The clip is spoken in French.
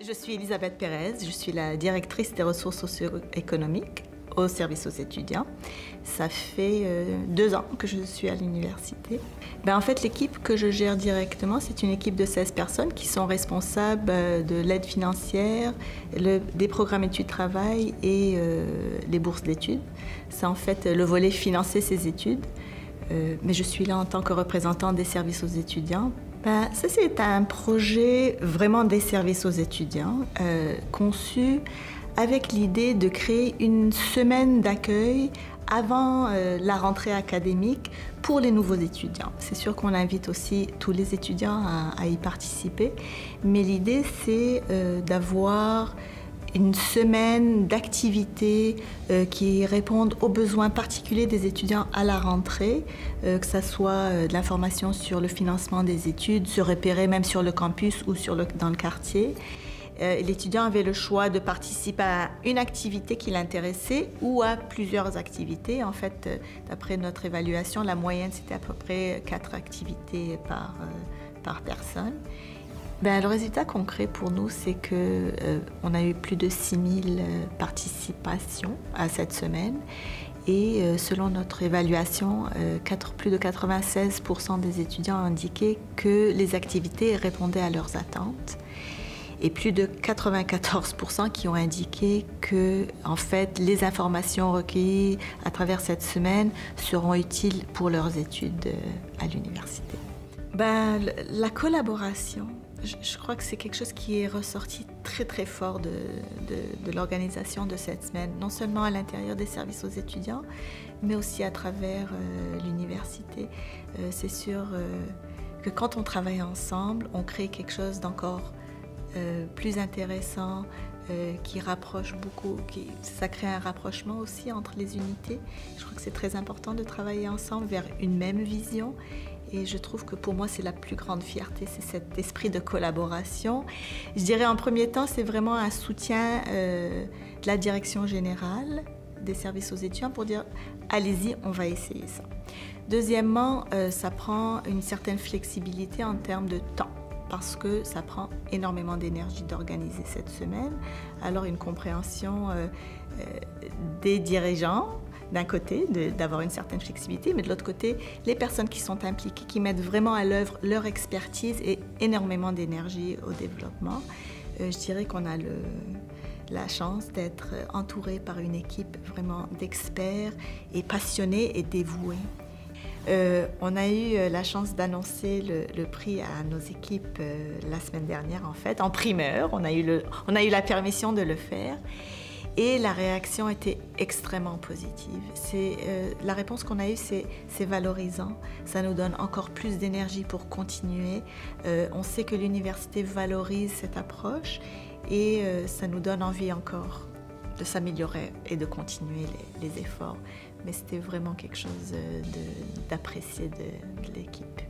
Je suis Elisabeth Pérez, je suis la directrice des ressources socio-économiques au service aux étudiants. Ça fait 2 ans que je suis à l'université. En fait, l'équipe que je gère directement, c'est une équipe de 16 personnes qui sont responsables de l'aide financière, des programmes études-travail et les bourses d'études. C'est en fait le volet financer ces études. Mais je suis là en tant que représentante des services aux étudiants. Ça, c'est un projet vraiment des services aux étudiants, conçu avec l'idée de créer une semaine d'accueil avant la rentrée académique pour les nouveaux étudiants. C'est sûr qu'on invite aussi tous les étudiants à y participer, mais l'idée, c'est d'avoir une semaine d'activités qui répondent aux besoins particuliers des étudiants à la rentrée, que ce soit de l'information sur le financement des études, se repérer même sur le campus ou dans le quartier. L'étudiant avait le choix de participer à une activité qui l'intéressait ou à plusieurs activités. En fait, d'après notre évaluation, la moyenne, c'était à peu près 4 activités par personne. Le résultat concret pour nous, c'est qu'on a eu plus de 6000 participations à cette semaine. Et selon notre évaluation, plus de 96% des étudiants ont indiqué que les activités répondaient à leurs attentes. Et plus de 94% qui ont indiqué que, en fait, les informations recueillies à travers cette semaine seront utiles pour leurs études à l'université. La collaboration, je crois que c'est quelque chose qui est ressorti très très fort de l'organisation de cette semaine, non seulement à l'intérieur des services aux étudiants, mais aussi à travers l'université. C'est sûr que quand on travaille ensemble, on crée quelque chose d'encore plus intéressant, qui rapproche beaucoup, ça crée un rapprochement aussi entre les unités. Je crois que c'est très important de travailler ensemble vers une même vision. Et je trouve que pour moi, c'est la plus grande fierté, c'est cet esprit de collaboration. Je dirais en premier temps, c'est vraiment un soutien de la direction générale des services aux étudiants pour dire « allez-y, on va essayer ça ». Deuxièmement, ça prend une certaine flexibilité en termes de temps, parce que ça prend énormément d'énergie d'organiser cette semaine. Alors une compréhension des dirigeants, d'un côté, d'avoir une certaine flexibilité, mais de l'autre côté, les personnes qui sont impliquées, qui mettent vraiment à l'œuvre leur expertise et énormément d'énergie au développement. Je dirais qu'on a la chance d'être entouré par une équipe vraiment d'experts et passionnés et dévoués. On a eu la chance d'annoncer le prix à nos équipes la semaine dernière, en fait, en primeur. On a eu la permission de le faire. Et la réaction était extrêmement positive. La réponse qu'on a eue, c'est valorisant. Ça nous donne encore plus d'énergie pour continuer. On sait que l'université valorise cette approche et ça nous donne envie encore de s'améliorer et de continuer les efforts. Mais c'était vraiment quelque chose d'apprécié de l'équipe.